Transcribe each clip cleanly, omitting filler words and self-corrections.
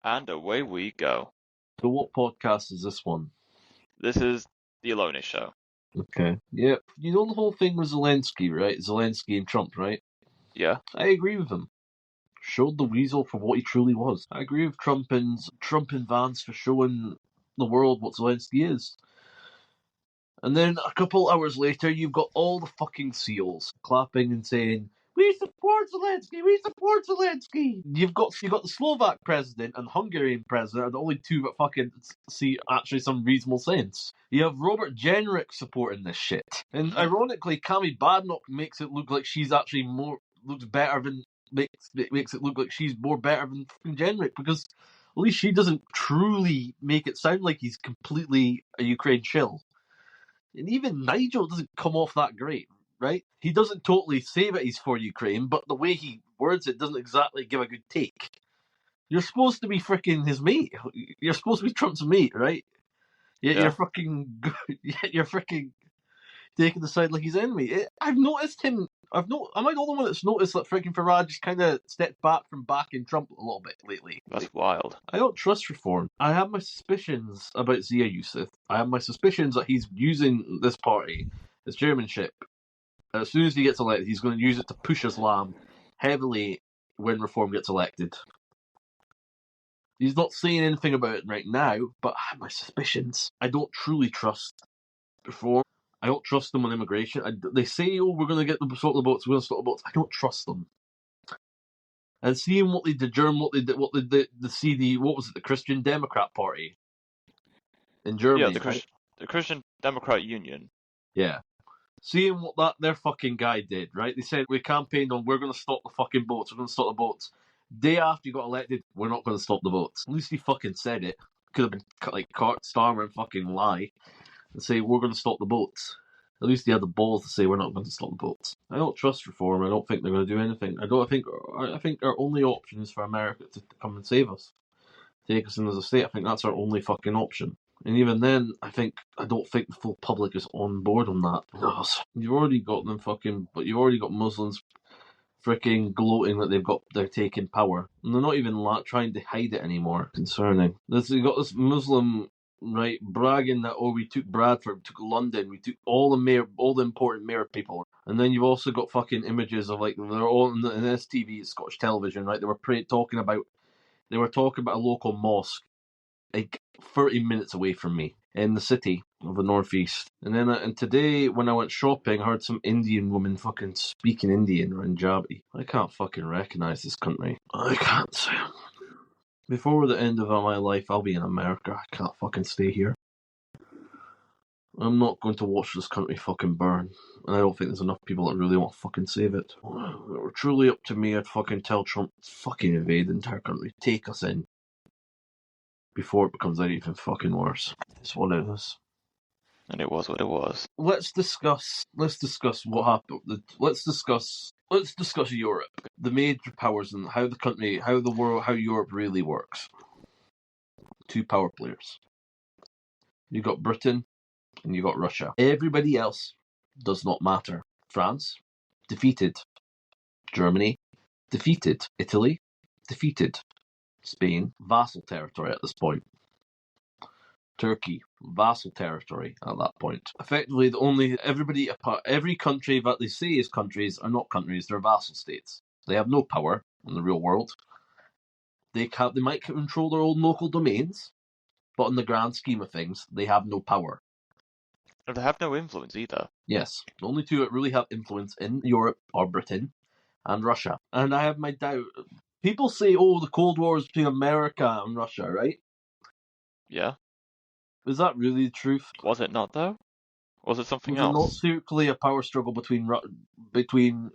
And away we go. So what podcast is this one? This is the Alone Show. Okay. Yeah. You know the whole thing with Zelensky, right? Zelensky and Trump, right? Yeah. I agree with him. Showed the weasel for what he truly was. I agree with Trump and Vance for showing the world what Zelensky is. And then a couple hours later, you've got all the fucking SEALs clapping and saying, "We support Zelensky! We support Zelensky!" You've got the Slovak president and Hungarian president are the only two that fucking see actually some reasonable sense. You have Robert Jenrick supporting this shit, and ironically, Cami Badnock makes it look like she's actually looks better than makes it look like she's more better than fucking Jenrick, because at least she doesn't truly make it sound like he's completely a Ukraine shill. And even Nigel doesn't come off that great, right? He doesn't totally say that he's for Ukraine, but the way he words it doesn't exactly give a good take. You're supposed to be freaking his mate. You're supposed to be Trump's mate, right? Yet Yeah. you're freaking taking the side like he's enemy. I've noticed him. Am I the only one that's noticed that freaking Farage just kind of stepped back from backing Trump a little bit lately? That's wild. I don't trust reform. I have my suspicions about Zia Youssef. I have my suspicions that he's using this party, his chairmanship. As soon as he gets elected, he's going to use it to push Islam heavily when reform gets elected. He's not saying anything about it right now, but I have my suspicions. I don't truly trust reform. I don't trust them on immigration. They say, "Oh, we're going to get them sort of votes. We're going to sort the votes." I don't trust them. And seeing what they did, the CD, what was it, the Christian Democrat Party in Germany? Yeah, the Christian Democrat Union. Yeah. Seeing what their fucking guy did, right? They said, we campaigned on, we're going to stop the fucking boats. We're going to stop the boats. Day after you got elected, we're not going to stop the boats. At least he fucking said it. Could have been like Starmer and fucking lie and say, we're going to stop the boats. At least he had the balls to say, we're not going to stop the boats. I don't trust reform. I don't think they're going to do anything. I think our only option is for America to come and save us. Take us in as a state. I think that's our only fucking option. And even then, I don't think the full public is on board on that. You've already got Muslims freaking gloating that they're taking power, and they're not even trying to hide it anymore. Concerning. You got this Muslim, right, bragging that, oh, we took Bradford, we took London, we took all the important mayor people. And then you've also got fucking images of, like, they're all in STV, Scottish television, right? They were talking about a local mosque, like 30 minutes away from me in the city of the northeast. And then and today when I went shopping, I heard some Indian woman fucking speaking Indian or Punjabi. I can't fucking recognise this country. I can't. Before the end of my life, I'll be in America. I can't fucking stay here. I'm not going to watch this country fucking burn. And I don't think there's enough people that really want to fucking save it. If it were truly up to me, I'd fucking tell Trump to fucking invade the entire country. Take us in. Before it becomes anything fucking worse. It's what it is. And it was what it was. Let's discuss what happened. Let's discuss Europe, the major powers, and how Europe really works. Two power players. You got Britain and you got Russia. Everybody else does not matter. France, defeated. Germany, defeated. Italy, defeated. Spain, vassal territory at this point. Turkey, vassal territory at that point. Effectively, every country that they say is countries are not countries, they're vassal states. They have no power in the real world. They might control their own local domains, but in the grand scheme of things, they have no power. They have no influence either. Yes, the only two that really have influence in Europe are Britain and Russia. And I have my doubt. People say, oh, the Cold War is between America and Russia, right? Yeah. Is that really the truth? Was it not, though? Was it something else? Was it not secretly a power struggle between Britain?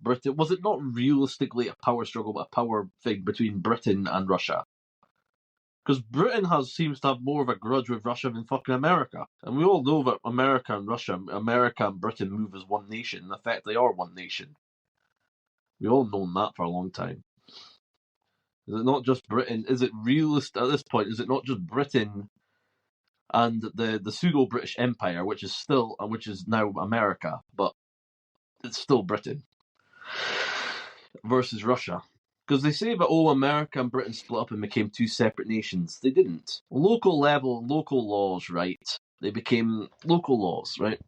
Was it not realistically a power struggle, but a power thing between Britain and Russia? Because Britain seems to have more of a grudge with Russia than fucking America. And we all know that America and Britain move as one nation. In effect, they are one nation. We all known that for a long time. Is it not just Britain? Is it realist at this point? Is it not just Britain and the pseudo-British Empire, which is now America, but it's still Britain, versus Russia? Because they say that, America and Britain split up and became two separate nations. They didn't. Local level, local laws, right? They became local laws, right?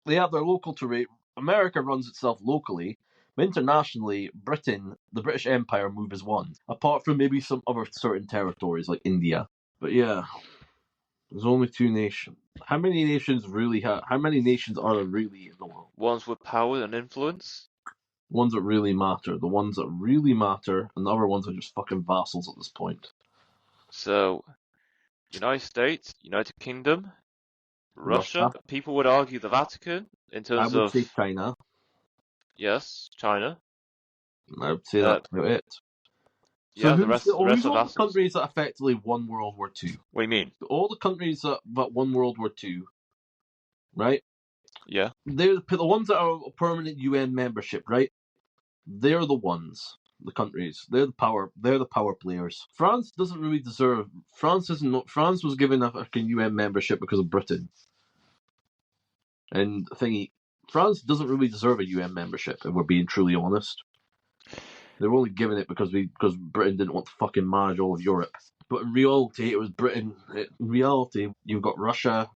They have their local terrain. America runs itself locally, but internationally, Britain, the British Empire, move as one. Apart from maybe some other certain territories like India. But yeah, there's only two nations. How many nations are there really in the world? Ones with power and influence. Ones that really matter. The ones that really matter, and the other ones are just fucking vassals at this point. So, United States, United Kingdom, Russia. People would argue the Vatican in terms I would of, say China. yes, China. I would say that's about it. So Yeah, the who's rest all are the vassals. countries that effectively won World War II? What do you mean? All the countries that won World War II, right? Yeah. They're the ones that are permanent UN membership, right? They're the ones, the countries. They're the power. They're the power players. France doesn't really deserve. France was given a fucking UN membership because of Britain, and France doesn't really deserve a UN membership. If we're being truly honest, they were only given it because Britain didn't want to fucking manage all of Europe. But in reality, it was Britain. In reality, you've got Russia,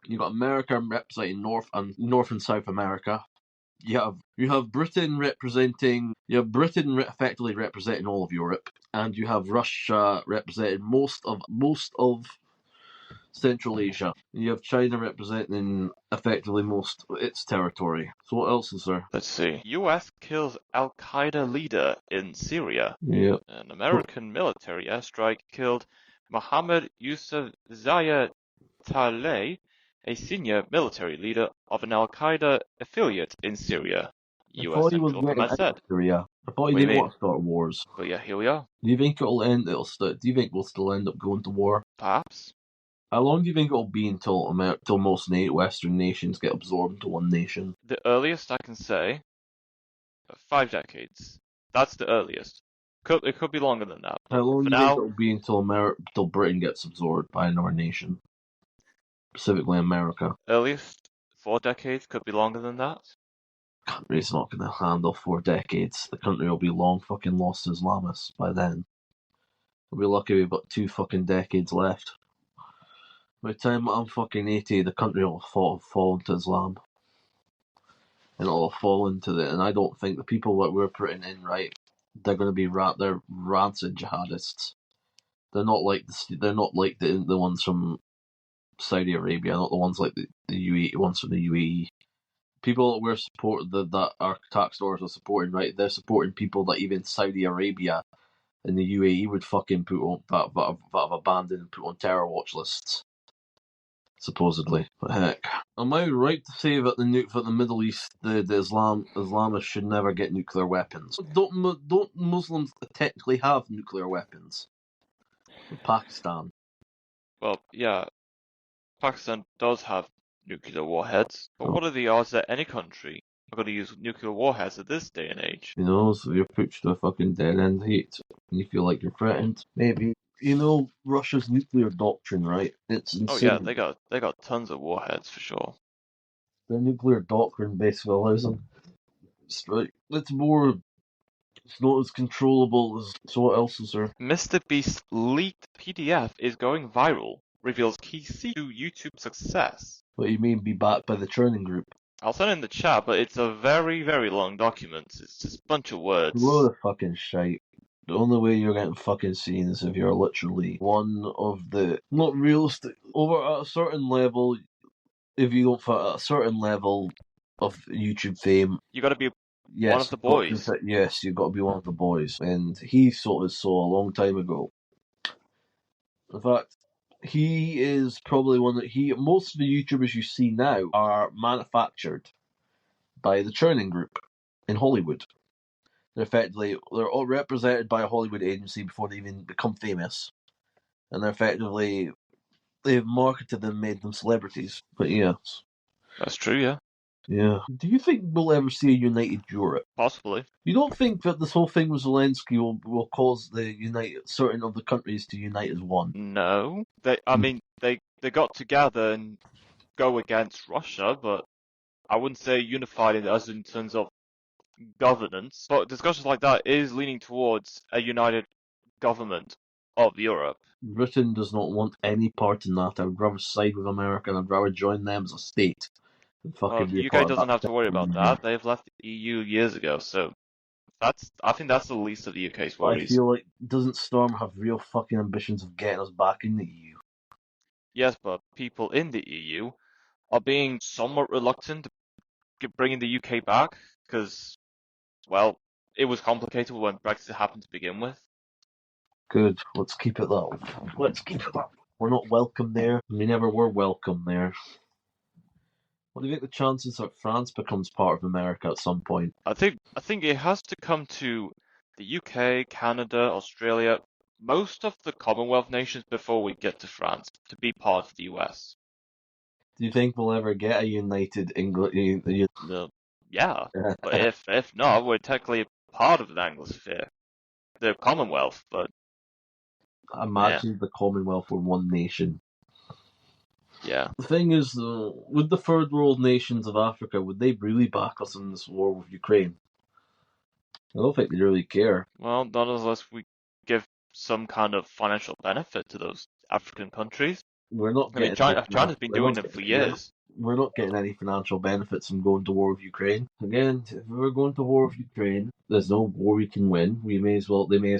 you've got America representing North and South America. You have Britain representing. You have Britain effectively representing all of Europe, and you have Russia representing most of Central Asia. You have China representing effectively most of its territory. So what else is there? Let's see. U.S. kills Al-Qaeda leader in Syria. Yeah. An American military airstrike killed Mohammed Yusuf Zaya Taleh, a senior military leader of an Al-Qaeda affiliate in Syria. I U.S. thought he was Central getting Command out said. of Syria. I thought he What do you didn't mean? want to start wars. But yeah, here we are. Do you think it'll end? Do you think we'll still end up going to war? Perhaps. How long do you think it'll be until most Western nations get absorbed into one nation? The earliest I can say, 5 decades. That's the earliest. It could be longer than that. How long For do you think now, it'll be until Britain gets absorbed by another nation? Specifically America. earliest 4 decades, could be longer than that. The country's not going to handle 4 decades. The country will be long fucking lost to Islamists by then. We'll be lucky we've got 2 fucking decades left. By the time I'm fucking 80, the country will fall into Islam. And it'll fall into and I don't think the people that we're putting in, right, they're going to be they're rancid jihadists. They're not like the ones from Saudi Arabia, not the ones like the UAE ones from the UAE. People that we're that our tax dollars are supporting, right? They're supporting people that even Saudi Arabia and the UAE would fucking put on that have abandoned and put on terror watch lists. Supposedly, but heck, am I right to say that the Middle East, the Islamists should never get nuclear weapons? Don't Muslims technically have nuclear weapons? Pakistan. Well, yeah, Pakistan does have nuclear warheads, but what are the odds that any country are going to use nuclear warheads at this day and age? You know, so you're pushed to a fucking dead end heat, and you feel like you're threatened. Maybe. You know, Russia's nuclear doctrine, right? It's insane. Oh yeah, they got tons of warheads for sure. Their nuclear doctrine basically allows them. It's not as controllable as. So what else is there? Mr. Beast's leaked PDF is going viral, reveals key secret to YouTube success. What do you mean, be backed by the churning group? I'll send it in the chat, but it's a very, very long document. It's just a bunch of words. Load of fucking shite. The only way you're getting fucking seen is if you're literally one of the not realistic over at a certain level. If you don't fit at a certain level of YouTube fame, You got to be yes, one of the boys. Yes, you've got to be one of the boys, and he saw his soul a long time ago. In fact, he is probably one that most of the YouTubers you see now are manufactured by the churning group in Hollywood. They're all represented by a Hollywood agency before they even become famous, and they've marketed them, made them celebrities. But yes, That's true, yeah. yeah. Do you think we'll ever see a united Europe? Possibly. You don't think that this whole thing with Zelensky will cause certain of the countries to unite as one? No. They got together and go against Russia, but I wouldn't say unified as in terms of governance, but discussions like that is leaning towards a united government of Europe. Britain does not want any part in that. I would rather side with America and I'd rather join them as a state than Well, fucking be a the UK part of doesn't have that to worry central about union. that. They've left the EU years ago, so I think that's the least of the UK's I worries. feel like, doesn't Storm have real fucking ambitions of getting us back in the EU? Yes, but people in the EU are being somewhat reluctant to bringing the UK back because, well, it was complicated when Brexit happened to begin with. Good, let's keep it that way. Let's keep it that way. We're not welcome there. We never were welcome there. What do you think the chances that France becomes part of America at some point? I think it has to come to the UK, Canada, Australia, most of the Commonwealth nations before we get to France to be part of the US. Do you think we'll ever get a united England? Yeah, but if not, we're technically part of the Anglosphere, the Commonwealth. But yeah, Imagine the Commonwealth were one nation. yeah. The thing is, though, would the third world nations of Africa, would they really back us in this war with Ukraine? I don't think they really care. Well, not unless we give some kind of financial benefit to those African countries. We're not I mean, getting any China's been doing them for years. we're not getting any financial benefits from going to war with Ukraine. Again, if we're going to war with Ukraine, there's no war we can win. They may as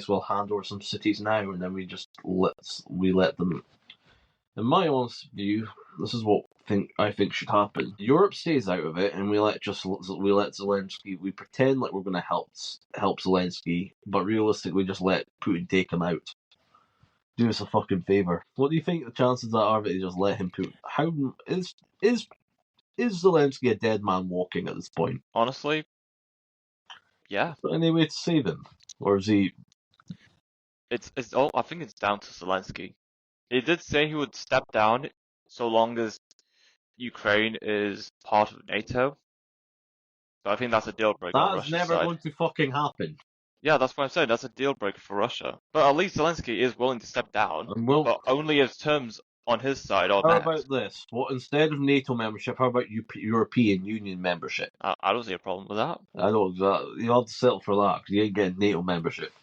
well hand over some cities now, and then we let them. In my honest view, this is what I think should happen. Europe stays out of it, and we let Zelensky. We pretend like we're going to help Zelensky, but realistically, just let Putin take him out. Do us a fucking favor. What do you think the chances are that they just let him put? How is Zelensky a dead man walking at this point? Honestly, yeah. Is there any way to save him, or is he? It's all. I think it's down to Zelensky. He did say he would step down so long as Ukraine is part of NATO. But I think that's a deal breaker on That's Russia's never side. going to fucking happen. Yeah, that's what I'm saying. That's a deal breaker for Russia. But at least Zelensky is willing to step down, And well, but only if terms on his side are how met. about this? What instead of NATO membership? How about European Union membership? I don't see a problem with that. I don't. You have to settle for that because you ain't getting NATO membership.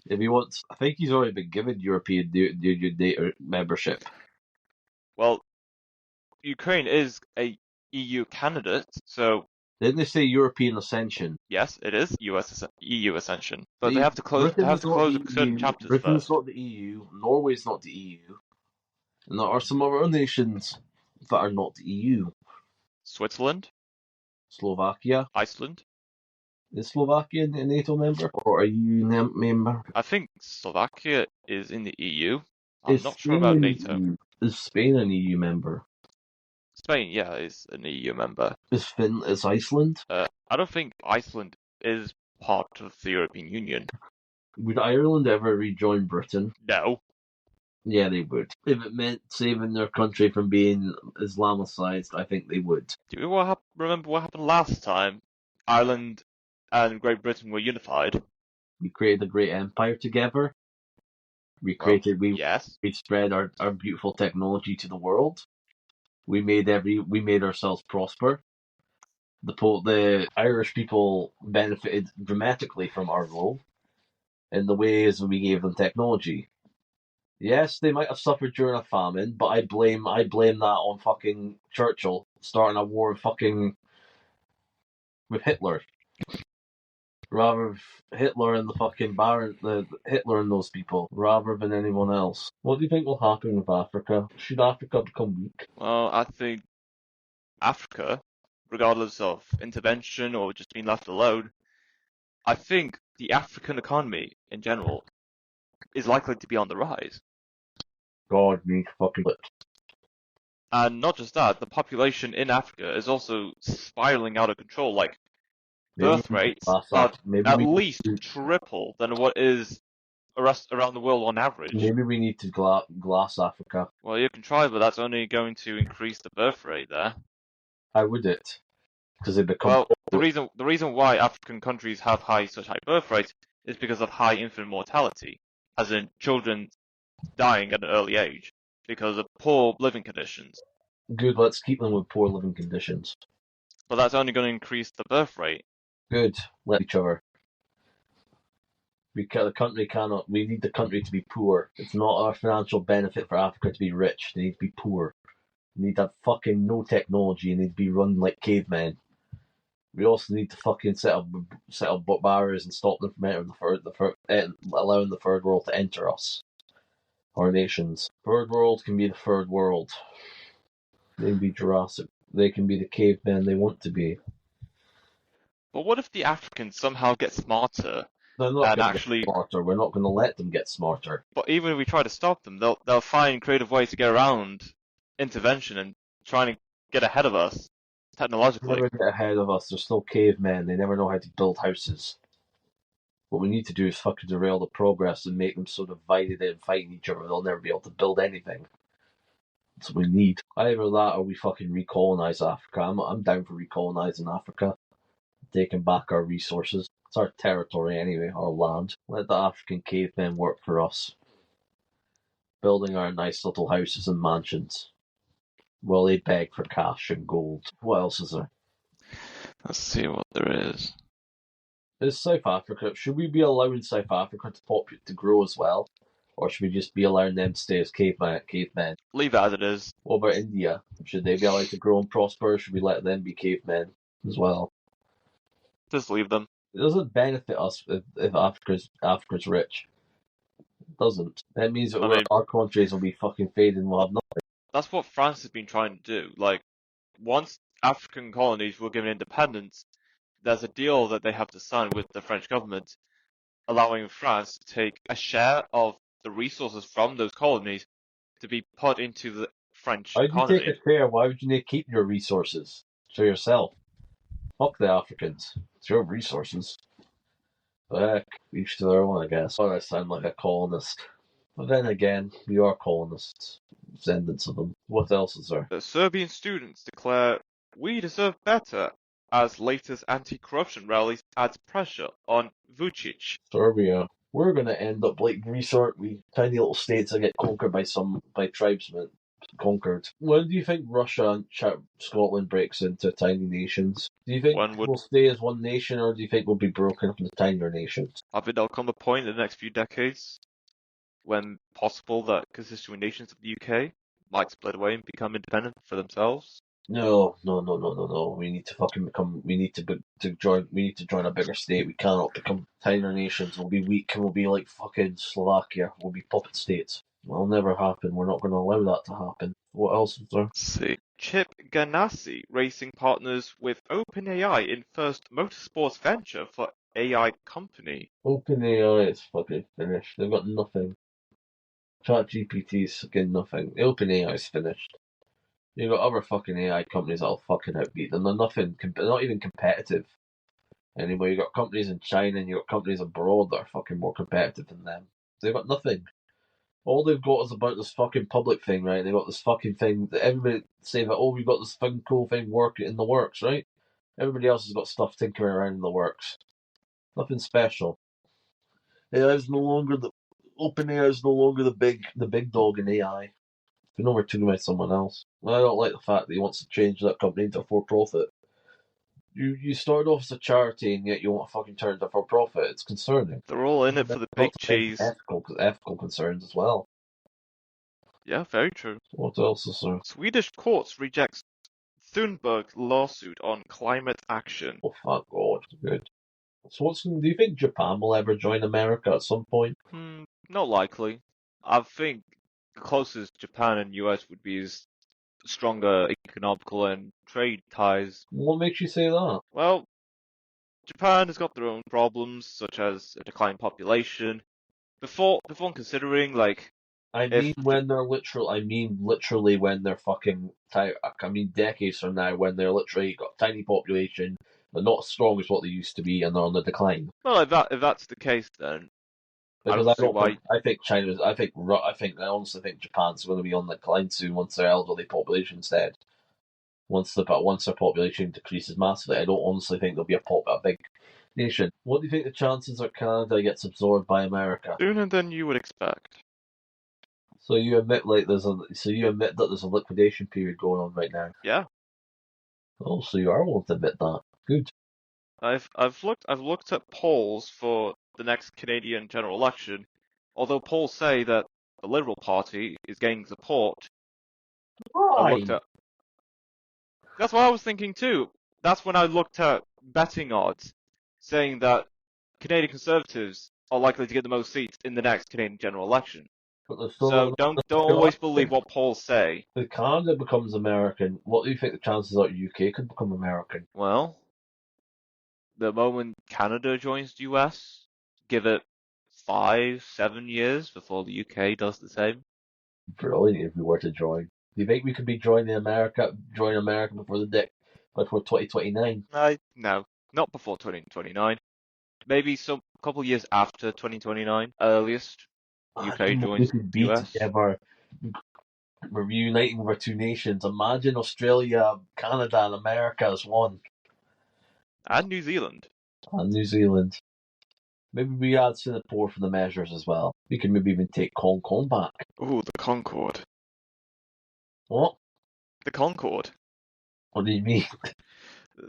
If he wants, I think he's already been given European Union NATO membership. Well, Ukraine is a EU candidate, so Didn't they say European ascension? yes, it is EU ascension. But See, they have to close certain chapters Britain's first. not the EU. Norway's not the EU. And there are some other nations that are not the EU. Switzerland, Slovakia. Iceland. Is Slovakia a NATO member or a EU member? I think Slovakia is in the EU. I'm Is not sure Spain about in the NATO. EU? Is Spain an EU member? Spain, yeah, is an EU member. Is Iceland? I don't think Iceland is part of the European Union. Would Ireland ever rejoin Britain? No. Yeah, they would. If it meant saving their country from being Islamicized, I think they would. Do you remember what happened last time? Ireland and Great Britain were unified. We created a great empire together. Yes. We spread our beautiful technology to the world. We made ourselves prosper. The Irish people benefited dramatically from our role in the ways we gave them technology. Yes, they might have suffered during a famine, but I blame that on fucking Churchill starting a war with Hitler. Rather Hitler and the fucking Hitler and those people, rather than anyone else. What do you think will happen with Africa? Should Africa become weak? Well, I think Africa, regardless of intervention or just being left alone, I think the African economy in general is likely to be on the rise. God, me fucking lit. And not just that, the population in Africa is also spiraling out of control. Like, birth rates are at least triple than what is around the world on average. Maybe we need to glass Africa. Well, you can try, but that's only going to increase the birth rate there. How would it? Because they become. Well, the reason why African countries have such high birth rates is because of high infant mortality, as in children dying at an early age because of poor living conditions. Good, let's keep them with poor living conditions. But that's only going to increase the birth rate. Good. Let each other. The country cannot. We need the country to be poor. It's not a financial benefit for Africa to be rich. They need to be poor. They need to have fucking no technology. They need to be run like cavemen. We also need to fucking set up barriers and stop them from entering allowing the third world to enter us, our nations. Third world can be the third world. They can be Jurassic. They can be the cavemen they want to be. But what if the Africans somehow get smarter They're not and going to actually? get smarter. We're not going to let them get smarter. But even if we try to stop them, they'll find creative ways to get around intervention and trying to get ahead of us technologically. They never get ahead of us. They're still cavemen. They never know how to build houses. What we need to do is fucking derail the progress and make them so divided and fighting each other they'll never be able to build anything. That's what we need. Either that or we fucking recolonize Africa. I'm down for recolonizing Africa. Taking back our resources. It's our territory anyway, our land. Let the African cavemen work for us. Building our nice little houses and mansions. While they beg for cash and gold. What else is there? Let's see what there is. Is South Africa, should we be allowing South Africa to grow as well? Or should we just be allowing them to stay as cavemen? Leave it as it is. What about India? Should they be allowed to grow and prosper? Should we let them be cavemen as well? Just leave them. It doesn't benefit us if Africa's rich. It doesn't. That means that our countries will be fucking faded and we'll have nothing. That's what France has been trying to do. Like, once African colonies were given independence, there's a deal that they have to sign with the French government, allowing France to take a share of the resources from those colonies to be put into the French economy. Why would you take a share? Why would you need to keep your resources for yourself? Fuck the Africans. It's your resources. But heck, each to their own, I guess. I sound like a colonist. But then again, we are colonists. Descendants of them. What else is there? The Serbian students declare, "We deserve better," as latest anti-corruption rallies adds pressure on Vučić. Serbia. We're going to end up like Greece, aren't we? Tiny little states that get conquered by tribesmen. Conquered. When do you think Russia and Scotland breaks into tiny nations? Do you think we'll stay as one nation, or do you think we'll be broken up into tinier nations? I think there'll come a point in the next few decades when possible that constituent nations of the UK might split away and become independent for themselves. No. We need to fucking become. We need to join a bigger state. We cannot become tinier nations. We'll be weak and we'll be like fucking Slovakia. We'll be puppet states. It'll never happen. We're not going to allow that to happen. What else is there? Let's see. Chip Ganassi racing partners with OpenAI in first motorsports venture for AI company. OpenAI is fucking finished. They've got nothing. ChatGPT's fucking nothing. OpenAI's finished. You've got other fucking AI companies that'll fucking outbeat them. They're nothing. They're not even competitive anymore. You've got companies in China and you've got companies abroad that are fucking more competitive than them. They've got nothing. All they've got is about this fucking public thing, right? They've got this fucking thing that everybody say that, oh, we've got this fucking cool thing working in the works, right? Everybody else has got stuff tinkering around in the works. Nothing special. OpenAI is no longer the big dog in AI. We know we're talking about someone else. I don't like the fact that he wants to change that company into a for-profit. You started off as a charity and yet you want to fucking turn it into a for-profit. It's concerning. They're all in it for the big cheese. Ethical concerns as well. Yeah, very true. What else is there? Swedish courts rejects Thunberg lawsuit on climate action. Oh, fuck God. Good. So do you think Japan will ever join America at some point? Not likely. I think the closest Japan and US would be is stronger economical and trade ties. What makes you say that? Well, Japan has got their own problems, such as a declining population. Before considering, like, I mean literally when they're fucking. I mean decades from now when they're literally got a tiny population, but not as strong as what they used to be, and they're on the decline. Well, if that's the case, then because I honestly think Japan's going to be on the decline soon once their elderly population's dead. Once their population decreases massively, I don't honestly think there'll be a big nation. What do you think the chances are Canada gets absorbed by America? Sooner than you would expect. So you admit that there's a liquidation period going on right now? Yeah. Oh, so you are willing to admit that. Good. I've looked at polls for the next Canadian general election. Although polls say that the Liberal Party is gaining support, I looked Why? at. That's what I was thinking too. That's when I looked at betting odds, saying that Canadian Conservatives are likely to get the most seats in the next Canadian general election. But So don't always believe what polls say. if Canada becomes American, what do you think the chances are UK could become American? Well, the moment Canada joins the US, give it 5, 7 years before the UK does the same. Brilliant if we were to join. Do you think we could be joining America before 2029? No, not before 2029. Maybe some couple years after 2029, earliest. UK Imagine what we joins could the be US. together. We're reuniting with our two nations. Imagine Australia, Canada, and America as one. And New Zealand. And New Zealand. Maybe we add Singapore for the measures as well. We can maybe even take Hong Kong back. Ooh, the Concorde. What? The Concorde. What do you mean?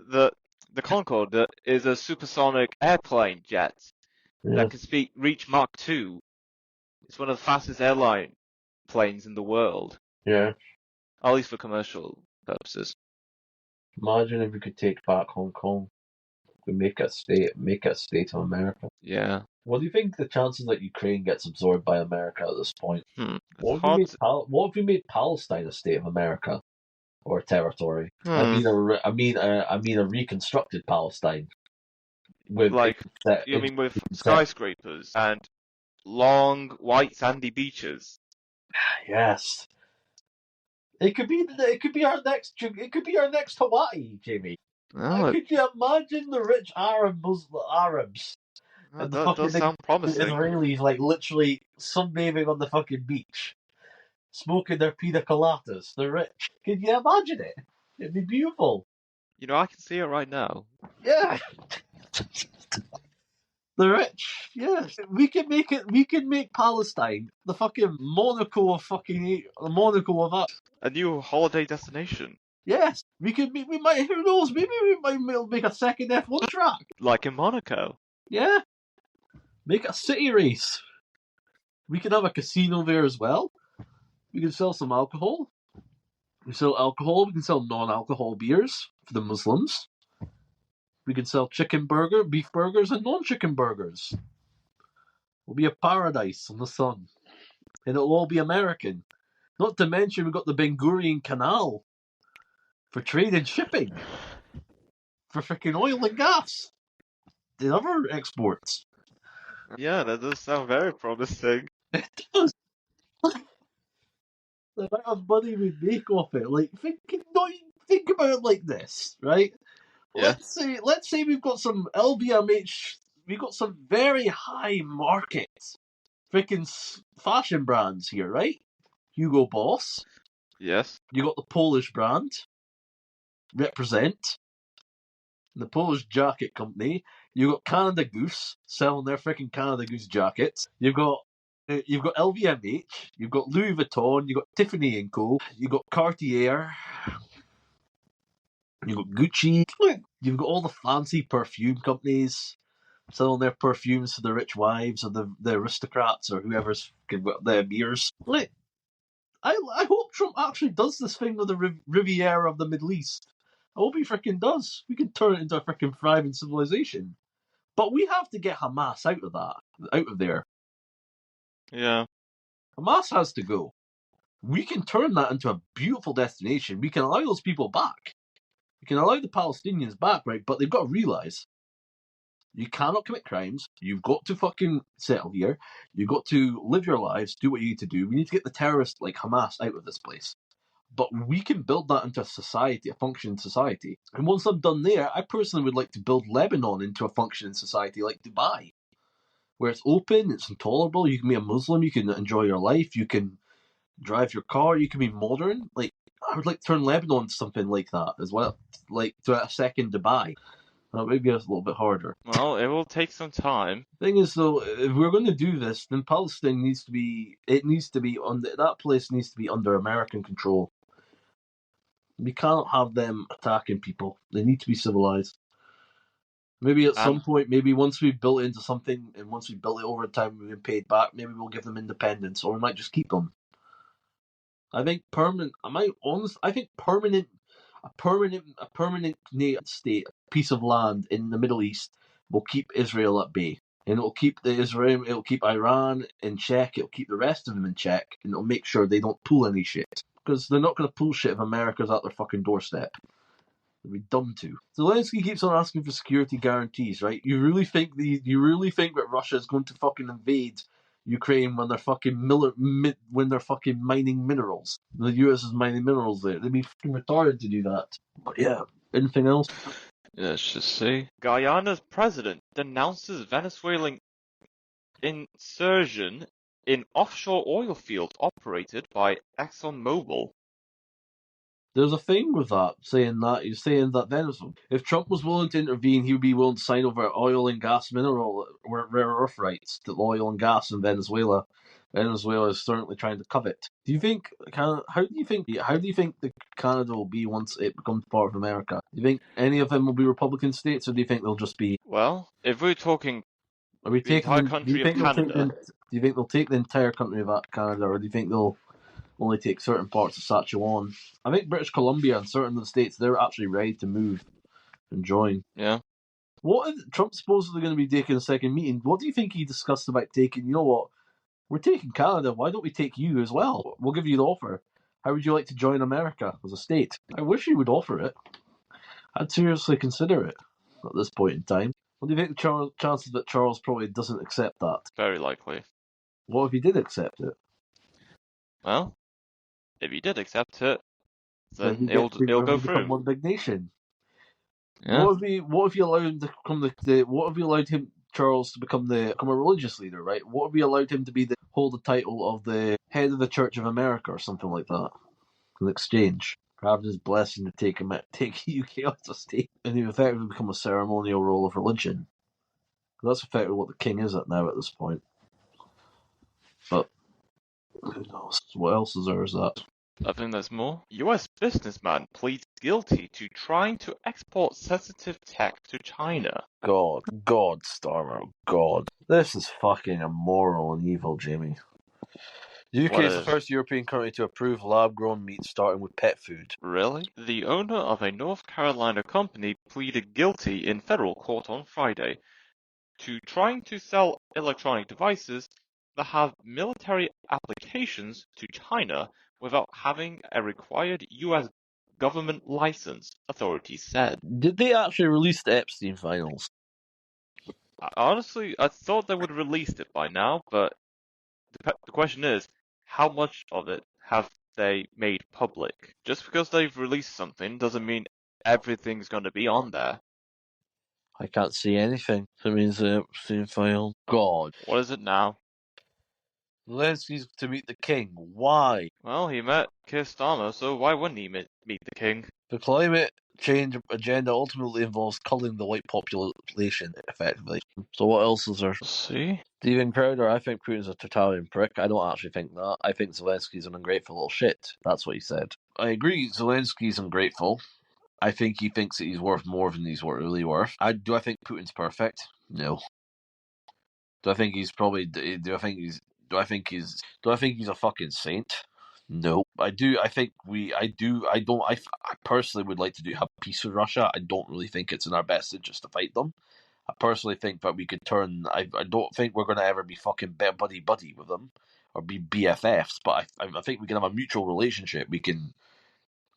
The Concorde is a supersonic airplane jet that can reach Mach 2. It's one of the fastest airline planes in the world. Yeah. At least for commercial purposes. Imagine if we could take back Hong Kong. We make it a state of America. Yeah. What do you think the chances that Ukraine gets absorbed by America at this point? What if we made Palestine a state of America or a territory? I mean a reconstructed Palestine with with skyscrapers and long white sandy beaches. Yes. It could be our next Hawaii, Jamie. Could you imagine the rich Arabs and the That does sound promising. Israelis like literally sunbathing on the fucking beach, smoking their pina coladas? They're rich. Can you imagine it? It'd be beautiful. I can see it right now. Yeah. The rich, yes. We can make Palestine the fucking Monaco of us. A new holiday destination. Yes. We might, who knows, maybe we might make a second F1 track. Like in Monaco. Yeah. Make a city race. We can have a casino there as well. We can sell some alcohol. We sell alcohol, we can sell non-alcohol beers for the Muslims. We can sell beef burgers, and non-chicken burgers. It'll be a paradise on the sun. And it'll all be American. Not to mention we've got the Ben Gurion Canal for trade and shipping. For freaking oil and gas. And other exports. Yeah, that does sound very promising. It does. The amount of money we'd make off it. Like, think about it like this, right? Yeah. Let's say we've got some LVMH, we've got some very high market freaking fashion brands here, right? Hugo Boss. Yes. You got the Polish brand, Represent, the Polish jacket company. You got Canada Goose selling their freaking Canada Goose jackets. You've got LVMH. You've got Louis Vuitton. You've got Tiffany & Co. You've got Cartier. You've got Gucci. You've got all the fancy perfume companies selling their perfumes to the rich wives of the aristocrats or whoever's got their beers. I hope Trump actually does this thing with the Riviera of the Middle East. I hope he freaking does. We can turn it into a freaking thriving civilization. But we have to get Hamas out of there. Yeah. Hamas has to go. We can turn that into a beautiful destination. We can allow those people back. We can allow the Palestinians back, right? But they've got to realize you cannot commit crimes. You've got to fucking settle here. You've got to live your lives, do what you need to do. We need to get the terrorists like Hamas out of this place. But we can build that into a society, a functioning society. And once I'm done there, I personally would like to build Lebanon into a functioning society like Dubai, where it's open, it's intolerable. You can be a Muslim, you can enjoy your life, you can drive your car, you can be modern. Like, I would like to turn Lebanon into something like that as well, like to a second Dubai. That might be a little bit harder. Well, it will take some time. Thing is, though, if we're going to do this, then Palestine that place needs to be under American control. We cannot have them attacking people. They need to be civilized. Maybe at some point, maybe once we've built it into something, and once we built it over time, we've been paid back. Maybe we'll give them independence, or we might just keep them. I think permanent. I think a permanent state, a piece of land in the Middle East will keep Israel at bay, and it'll keep it'll keep Iran in check. It'll keep the rest of them in check, and it'll make sure they don't pull any shit, because they're not going to pull shit if America's at their fucking doorstep. They'd be dumb to. Zelensky keeps on asking for security guarantees, right? You really think that Russia is going to fucking invade Ukraine when they're fucking mining minerals? The US is mining minerals there. They'd be fucking retarded to do that. But yeah, anything else? Let's just see. Guyana's president denounces Venezuelan insurgence in offshore oil field operated by ExxonMobil. There's a thing with that, saying that Venezuela, if Trump was willing to intervene, he would be willing to sign over oil and gas mineral rare earth rights to oil and gas in Venezuela. Venezuela is certainly trying to covet. Do you think how do you think the Canada will be once it becomes part of America? Do you think any of them will be Republican states, or do you think they'll just be? Well, if we're talking the entire country of Canada, do you think they'll take the entire country of Canada, or do you think they'll only take certain parts of Saskatchewan? I think British Columbia and certain of the states, they're actually ready to move and join. Yeah. What is Trump's supposedly going to be taking a second meeting? What do you think he discussed about taking? You know what? We're taking Canada. Why don't we take you as well? We'll give you the offer. How would you like to join America as a state? I wish he would offer it. I'd seriously consider it at this point in time. What do you think the chances that Charles probably doesn't accept that? Very likely. What if he did accept it? Well, if he did accept it, then it'll go through. One big nation. Yeah. What if you allowed him to become what if you allowed Charles to become a religious leader, right? What if we allowed him to hold the title of the head of the Church of America or something like that in exchange for having his blessing to take UK off the state, and he effectively become a ceremonial role of religion? That's effectively what the king is at now at this point. But who knows? What else is there? Is that? I think there's more. US businessman pleads guilty to trying to export sensitive tech to China. God, Starmer, God. This is fucking immoral and evil, Jamie. The UK is the first European country to approve lab-grown meat starting with pet food. Really? The owner of a North Carolina company pleaded guilty in federal court on Friday to trying to sell electronic devices that have military applications to China without having a required US government license, authorities said. Did they actually release the Epstein files? Honestly, I thought they would have released it by now, but the question is, how much of it have they made public? Just because they've released something doesn't mean everything's going to be on there. I can't see anything. That means the Epstein file. God. What is it now? Zelensky's to meet the king. Why? Well, he met Keir Starmer, so why wouldn't he meet the king? The climate change agenda ultimately involves culling the white population, effectively. So what else is there? See? Stephen Crowder, I think Putin's a totalitarian prick. I don't actually think that. I think Zelensky's an ungrateful little shit. That's what he said. I agree, Zelensky's ungrateful. I think he thinks that he's worth more than he's really worth. Do I think Putin's perfect? No. Do I think he's a fucking saint? No. I personally would like to have peace with Russia. I don't really think it's in our best interest to fight them. I personally think that we could I don't think we're going to ever be fucking buddy with them or be BFFs, but I think we can have a mutual relationship.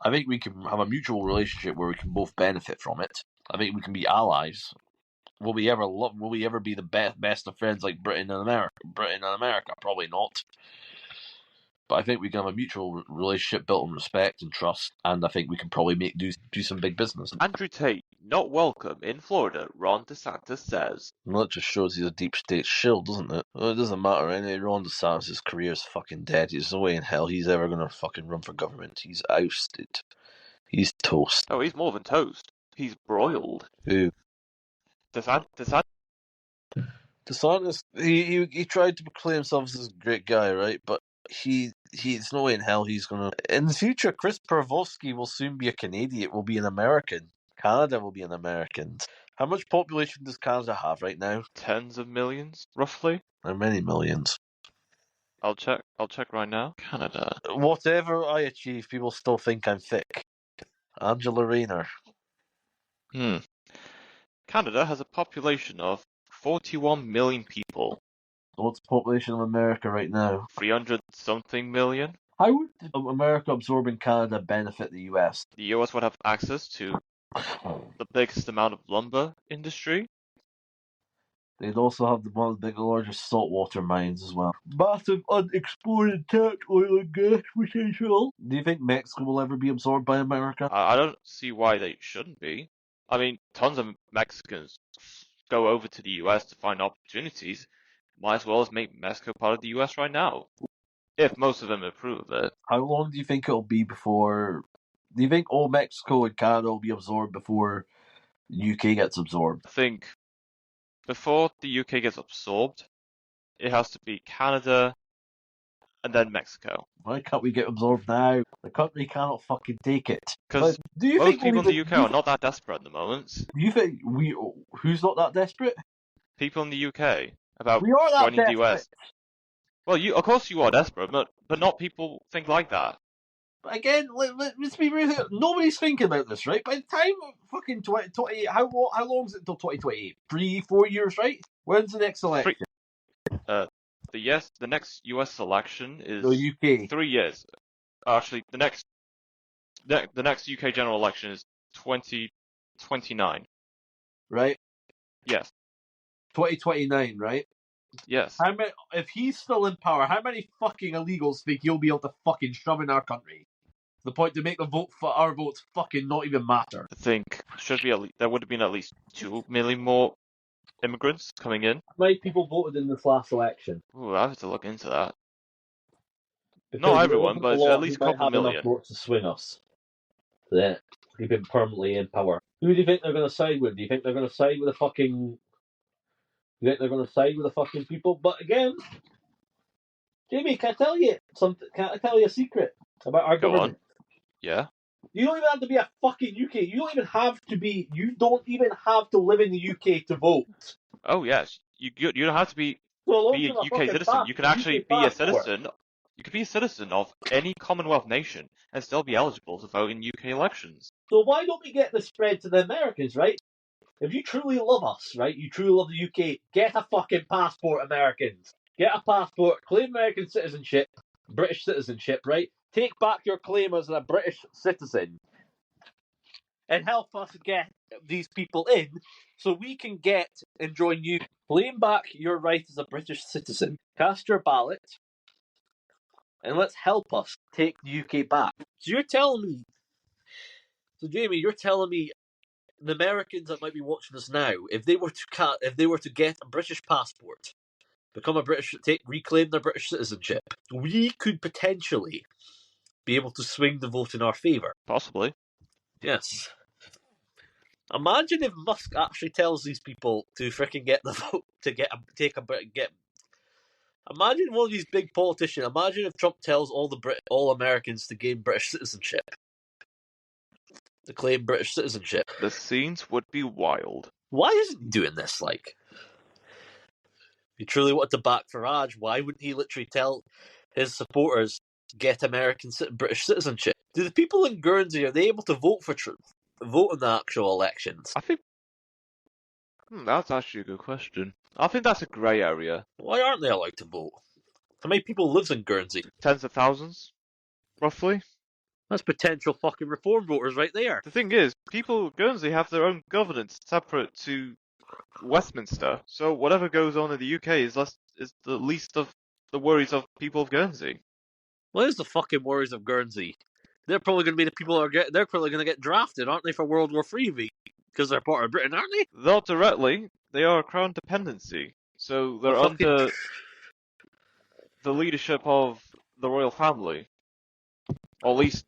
I think we can have a mutual relationship where we can both benefit from it. I think we can be allies. Will we ever be the best of friends like Britain and America? Probably not. But I think we can have a mutual relationship built on respect and trust, and I think we can probably do some big business. Andrew Tate, not welcome in Florida, Ron DeSantis says. Well, that just shows he's a deep state shill, doesn't it? Well, it doesn't matter anyway. Ron DeSantis' career is fucking dead. There's no way in hell he's ever going to fucking run for government. He's ousted. He's toast. Oh, he's more than toast. He's broiled. Who? DeSantis. DeSantis, he tried to proclaim himself as this great guy, right? But he's no way in hell he's gonna. In the future, Chris Pervosky will soon be a Canadian. Will be an American. Canada will be an American. How much population does Canada have right now? Tens of millions, roughly. How many millions? I'll check right now. Canada. Whatever I achieve, people still think I'm thick. Angela Rayner. Canada has a population of 41 million people. What's the population of America right now? 300-something million. How would America absorbing Canada benefit the US? The US would have access to the biggest amount of lumber industry. They'd also have one of the largest saltwater mines as well. Massive unexplored intact oil and gas potential. Do you think Mexico will ever be absorbed by America? I don't see why they shouldn't be. I mean, tons of Mexicans go over to the US to find opportunities. Might as well as make Mexico part of the US right now. If most of them approve of it. How long do you think it'll be before... Do you think all Mexico and Canada will be absorbed before the UK gets absorbed? I think before the UK gets absorbed, it has to be Canada and then Mexico. Why can't we get absorbed now? The country cannot fucking take it. Because most people in the UK are not that desperate at the moment. Do you think who's not that desperate? People in the UK about we are that joining desperate. the US. Well, of course you are desperate, but not people think like that. But again, let's be real here. Nobody's thinking about this, right? By the time fucking 2028, how long is it until 2028? 3-4 years, right? When's the next election? The next US election is UK. 3 years. Actually, the next UK general election is 2029. Right? Yes. 2029, right? Yes. If he's still in power, how many fucking illegals think he'll be able to fucking shove in our country? The point to make the vote for our votes fucking not even matter. I think there would have been at least 2 million more immigrants coming in. How many people voted in this last election? Ooh, I have to look into that. Because not everyone, but at least a couple million. Enough votes to swing us. Then keep him permanently in power. Who do you think they're going to side with? Do you think they're going to side with the fucking? You think they're going to side with the fucking people? But again, Jamie, can I tell you something? Can I tell you a secret about our government? On. Yeah. You don't even have to be a fucking UK. You don't even have to live in the UK to vote. Oh yes, you don't have to be a UK citizen. You can actually be a citizen. You could be a citizen of any Commonwealth nation and still be eligible to vote in UK elections. So why don't we get this spread to the Americans, right? If you truly love us, right, you truly love the UK, get a fucking passport, Americans. Get a passport, claim American citizenship, British citizenship, right? Take back your claim as a British citizen and help us get these people in so we can join you. Claim back your right as a British citizen. Cast your ballot and let's help us take the UK back. So you're telling me, Jamie, you're telling me the Americans that might be watching us now, if they were to get a British passport, reclaim their British citizenship, we could potentially be able to swing the vote in our favour. Possibly. Yes. Imagine if Musk actually tells these people to freaking get the vote Imagine one of these big politicians. Imagine if Trump tells all Americans to gain British citizenship. To claim British citizenship. The scenes would be wild. Why isn't he doing this? If he truly wanted to back Farage, why wouldn't he literally tell his supporters to get British citizenship? Do the people in Guernsey, are they able to vote in the actual elections? I think that's actually a good question. I think that's a grey area. Why aren't they allowed to vote? How many people lives in Guernsey? Tens of thousands, roughly. That's potential fucking reform voters right there. The thing is, people in Guernsey have their own governance separate to Westminster, so whatever goes on in the UK is the least of the worries of people of Guernsey. What is the fucking worries of Guernsey? They're probably going to be the people they're probably going to get drafted, aren't they, for World War III? Because they're part of Britain, aren't they? Not directly. They are a crown dependency, so they're under the leadership of the royal family. Or at least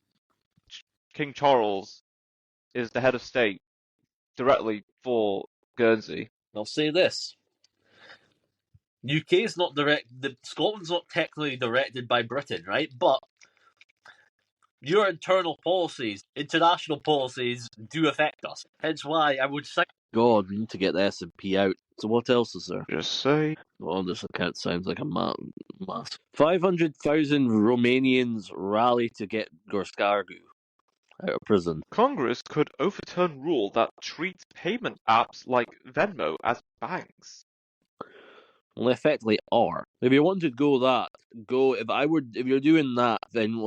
King Charles is the head of state directly for Guernsey. I'll say this. UK's not Scotland's not technically directed by Britain, right? But your internal policies, international policies, do affect us. Hence why I would say God, we need to get the S&P out. So what else is there? Just say. Oh, this account sounds like a mass. 500,000 Romanians rally to get Gorskargu out of prison. Congress could overturn rule that treats payment apps like Venmo as banks. Well, they effectively are. If you want to go that, go. If you're doing that, then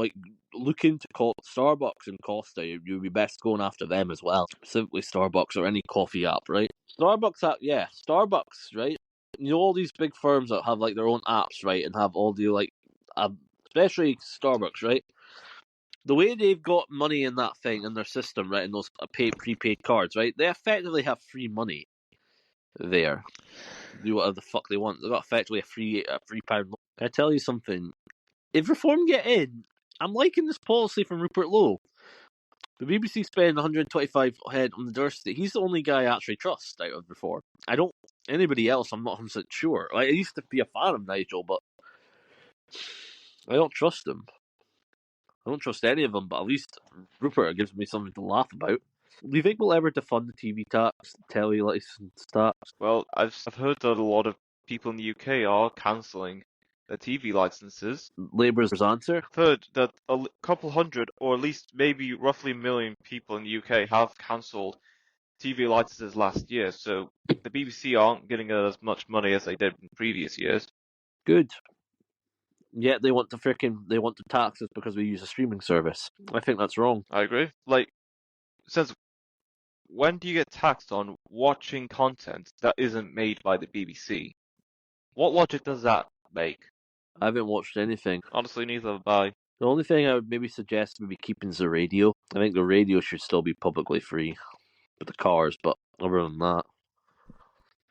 look into Starbucks and Costa. You'd be best going after them as well. Simply Starbucks or any coffee app, right? Starbucks app, yeah, Starbucks, right? You know all these big firms that have like their own apps, right, and have all the especially Starbucks, right? The way they've got money in that thing in their system, right, in those prepaid cards, right, they effectively have free money there. Do whatever the fuck they want. They've got effectively a free pound. Can I tell you something? If Reform get in, I'm liking this policy from Rupert Lowe. The BBC spend 125 head on the diversity. He's the only guy I actually trust out of Reform. I don't. Anybody else, I'm not 100% sure. Like, I used to be a fan of Nigel, but I don't trust him. I don't trust any of them, but at least Rupert gives me something to laugh about. Do you think we'll ever defund the TV tax, telly license tax? Well, I've heard that a lot of people in the UK are cancelling their TV licenses. Labour's answer? I've heard that a couple hundred, or at least maybe roughly a million people in the UK have cancelled TV licenses last year, so the BBC aren't getting as much money as they did in previous years. Good. Yet they want to tax us because we use a streaming service. I think that's wrong. I agree. Like, since when do you get taxed on watching content that isn't made by the BBC? What logic does that make? I haven't watched anything. Honestly, neither have I. The only thing I would maybe suggest would be keeping the radio. I think the radio should still be publicly free with the cars, but other than that,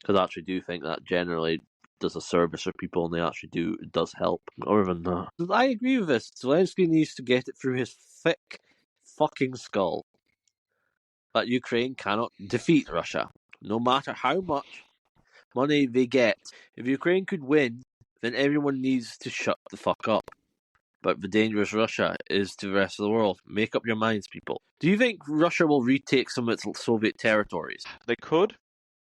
because I actually do think that generally does a service for people, and it does help. Other than that, I agree with this. Zelensky needs to get it through his thick fucking skull that Ukraine cannot defeat Russia, no matter how much money they get. If Ukraine could win, then everyone needs to shut the fuck up. But the dangerous Russia is to the rest of the world. Make up your minds, people. Do you think Russia will retake some of its Soviet territories? They could,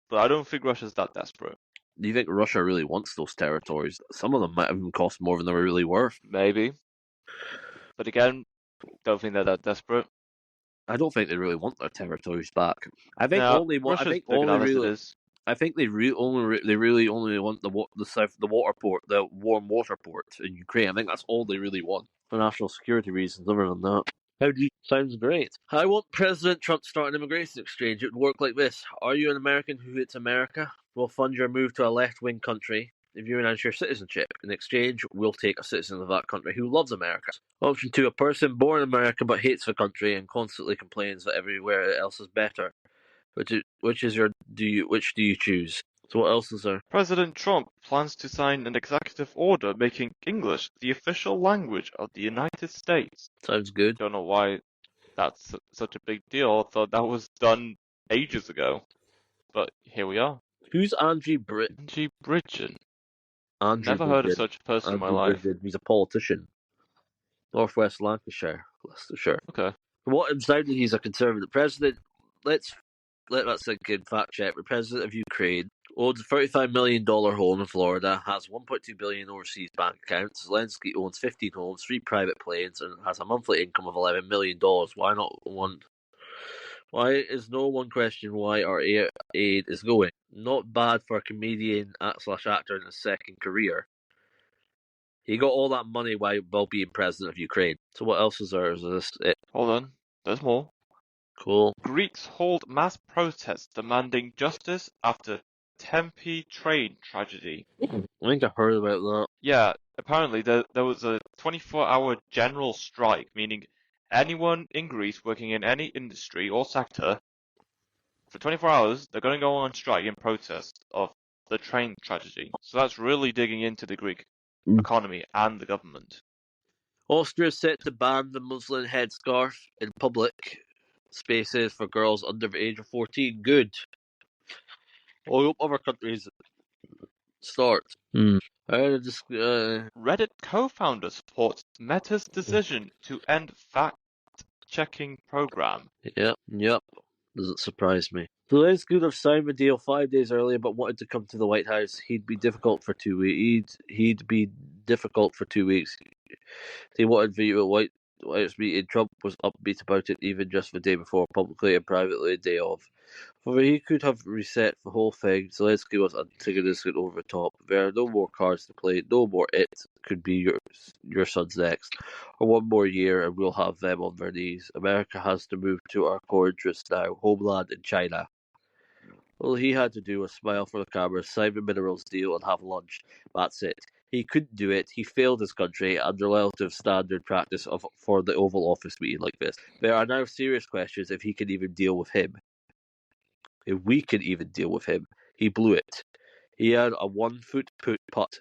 but I don't think Russia's that desperate. Do you think Russia really wants those territories? Some of them might even cost more than they were really worth. Maybe. But again, don't think they're that desperate. I don't think they really want their territories back. I think they really only want the water port, the warm water port in Ukraine. I think that's all they really want for national security reasons. Other than that, sounds great. I want President Trump to start an immigration exchange. It would work like this: are you an American who hates America? We'll fund your move to a left-wing country if you announce your citizenship. In exchange, we'll take a citizen of that country who loves America. Option 2, a person born in America but hates the country and constantly complains that everywhere else is better. Which do you choose? So what else is there? President Trump plans to sign an executive order making English the official language of the United States. Sounds good. Don't know why that's such a big deal. I thought that was done ages ago. But here we are. Who's Andrew Bridgen? Andrew Bridgen. Never heard of such a person in my life. He's a politician. Northwest Lancashire. Leicestershire. Okay. From what it sounded, he's a conservative president. Let that sink in. Fact check. The president of Ukraine owns a $35 million home in Florida, has $1.2 billion overseas bank accounts. Zelensky owns 15 homes, 3 private planes, and has a monthly income of $11 million. Why not one? Why is no one question why our aid is going? Not bad for a comedian / actor in his second career. He got all that money while being president of Ukraine. So what else is there? Is this it? Hold on. There's more. Cool. Greeks hold mass protests demanding justice after Tempe train tragedy. I think I heard about that. Yeah, apparently there was a 24-hour general strike, meaning anyone in Greece working in any industry or sector, for 24 hours, they're going to go on strike in protest of the train tragedy. So that's really digging into the Greek economy and the government. Austria is set to ban the Muslim headscarf in public spaces for girls under the age of 14. Good. I hope other countries start. Reddit co-founder supports Meta's decision to end fact-checking program. Yep. Doesn't surprise me. Zelensky would have signed the deal 5 days earlier, but wanted to come to the White House. He'd be difficult for 2 weeks. He'd be difficult for 2 weeks. He wanted the White House meeting. Trump was upbeat about it, even just the day before, publicly and privately, the day of. For he could have reset the whole thing. Zelensky was antagonistic over the top. There are no more cards to play. No more it could be your son's next. Or 1 more year and we'll have them on their knees. America has to move to our core interests now. Homeland and China. All he had to do was smile for the camera, sign the minerals deal and have lunch. That's it. He couldn't do it. He failed his country under relative standard practice for the Oval Office meeting like this. There are now serious questions if he can even deal with him. If we could even deal with him. He blew it. He had a 1-foot putt,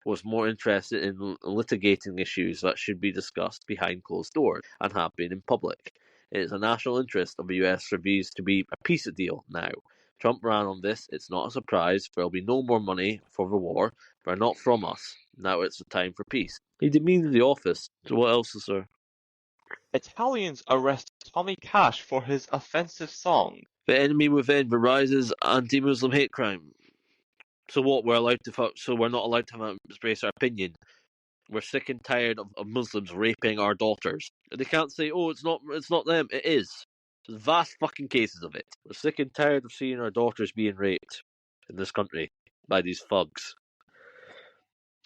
was more interested in litigating issues that should be discussed behind closed doors and have been in public. It is a national interest of the US for these to be a peace deal now. Trump ran on this. It's not a surprise. There will be no more money for the war. They're not from us. Now it's the time for peace. He demeaned the office. So what else is there? Italians arrest Tommy Cash for his offensive song. The enemy within rises anti-Muslim hate crime. So what? We're not allowed to express our opinion. We're sick and tired of Muslims raping our daughters. And they can't say, "Oh, it's not them." It is. There's vast fucking cases of it. We're sick and tired of seeing our daughters being raped in this country by these thugs.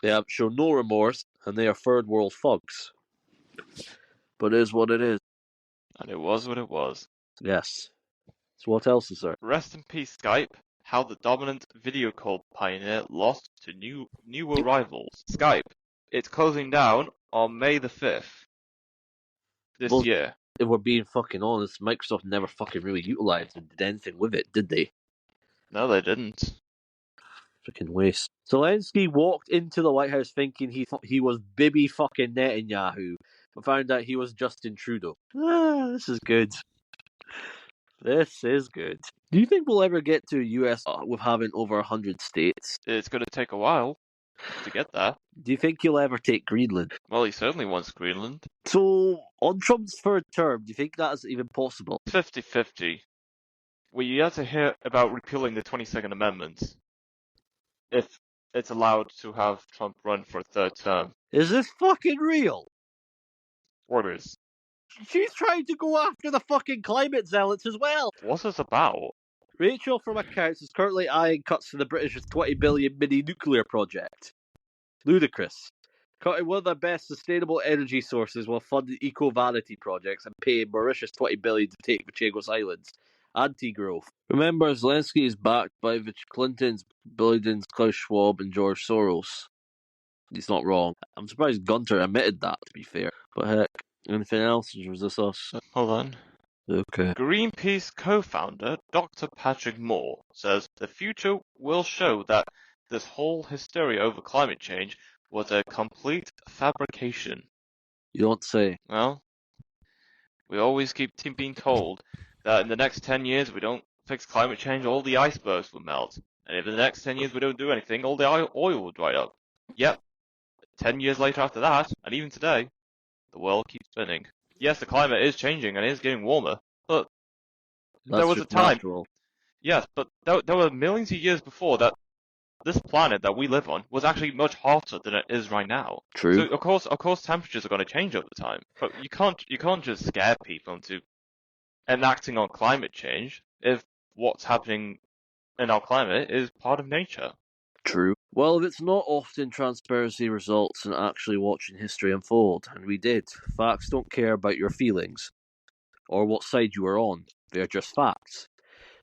They have shown no remorse, and they are third world thugs. But it is what it is. And it was what it was. Yes. So what else is there? Rest in peace, Skype. How the dominant video call pioneer lost to newer rivals. Skype. It's closing down on May the 5th. This year. If we're being fucking honest, Microsoft never fucking really utilized and did anything with it, did they? No, they didn't. Freaking waste. Zelensky walked into the White House thinking he was Bibi fucking Netanyahu, but found out he was Justin Trudeau. This is good. This is good. Do you think we'll ever get to a US with having over 100 states? It's going to take a while to get there. Do you think he'll ever take Greenland? Well, he certainly wants Greenland. So, on Trump's third term, do you think that is even possible? 50-50. We yet to hear about repealing the 22nd Amendment. If it's allowed to have Trump run for a third term. Is this fucking real? Orders. She's trying to go after the fucking climate zealots as well. What's this about? Rachel from accounts is currently eyeing cuts to the British $20 billion mini nuclear project. Ludicrous. Cutting one of their best sustainable energy sources while funding eco-vanity projects and paying Mauritius $20 billion to take the Chagos Islands. Anti-growth. Remember, Zelensky is backed by the Clintons, Bidens, Klaus Schwab, and George Soros. He's not wrong. I'm surprised Gunter admitted that, to be fair. But heck, anything else? Or was this us? Hold on. Okay. Greenpeace co-founder Dr. Patrick Moore says the future will show that this whole hysteria over climate change was a complete fabrication. You don't say. Well, we always keep being told that in the next 10 years we don't fix climate change, all the icebergs will melt. And if in the next 10 years we don't do anything, all the oil will dry up. Yep. 10 years later after that, and even today, the world keeps spinning. Yes, the climate is changing and it is getting warmer, but there was a time. Natural. Yes, but there were millions of years before that this planet that we live on was actually much hotter than it is right now. True. So of course temperatures are going to change over time. But you can't just scare people into enacting on climate change if what's happening in our climate is part of nature. True. Well, it's not often transparency results in actually watching history unfold, and we did. Facts don't care about your feelings, or what side you are on. They're just facts.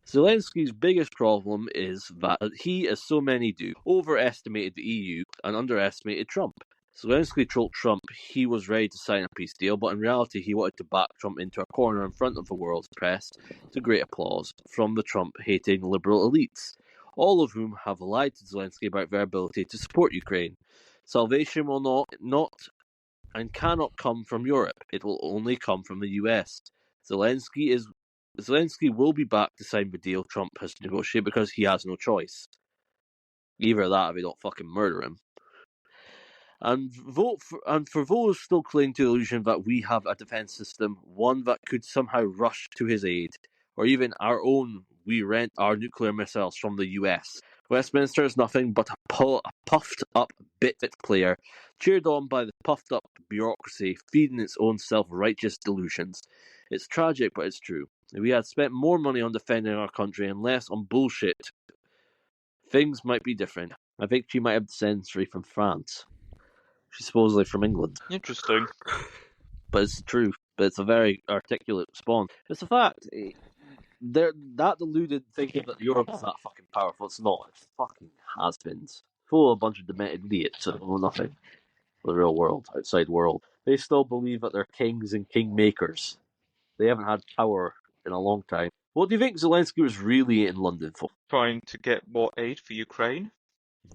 Zelensky's biggest problem is that he, as so many do, overestimated the EU and underestimated Trump. Zelensky told Trump he was ready to sign a peace deal, but in reality he wanted to back Trump into a corner in front of the world's press to great applause from the Trump-hating liberal elites, all of whom have lied to Zelensky about their ability to support Ukraine. Salvation will not and cannot come from Europe. It will only come from the US. Zelensky will be back to sign the deal Trump has to negotiate because he has no choice. Either that or they don't fucking murder him. And for those still clinging to the illusion that we have a defence system, one that could somehow rush to his aid, or even our own, we rent our nuclear missiles from the US. Westminster is nothing but a puffed-up bit player, cheered on by the puffed-up bureaucracy, feeding its own self-righteous delusions. It's tragic, but it's true. If we had spent more money on defending our country and less on bullshit, things might be different. I think she might have descendantry from France. She's supposedly from England. Interesting. But it's the truth. But it's a very articulate response. It's a fact. That deluded thinking that Europe is that fucking powerful. It's not. It's fucking has-beens. Full of a bunch of demented idiots that know nothing. The real world, outside world. They still believe that they're kings and kingmakers. They haven't had power in a long time. What do you think Zelensky was really in London for? Trying to get more aid for Ukraine?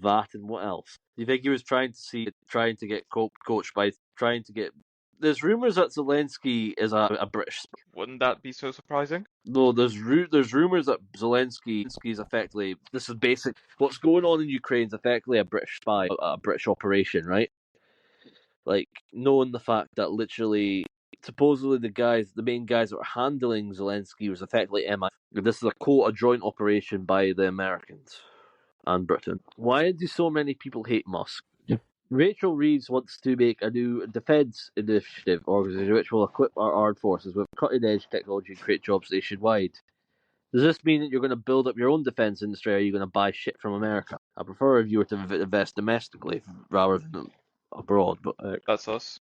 That and what else? Do you think he was trying to get coached by trying to get... There's rumours that Zelensky is a British... Wouldn't that be so surprising? No, there's rumours that Zelensky is effectively... This is basic... What's going on in Ukraine is effectively a British spy, a British operation, right? Like, knowing the fact that literally... Supposedly the main guys that were handling Zelensky was effectively MI. This is a joint operation by the Americans and Britain. Why do so many people hate Musk? Rachel Reeves wants to make a new defence initiative organisation which will equip our armed forces with cutting-edge technology and create jobs nationwide. Does this mean that you're going to build up your own defence industry, or are you going to buy shit from America? I prefer if you were to invest domestically rather than abroad. But that's us.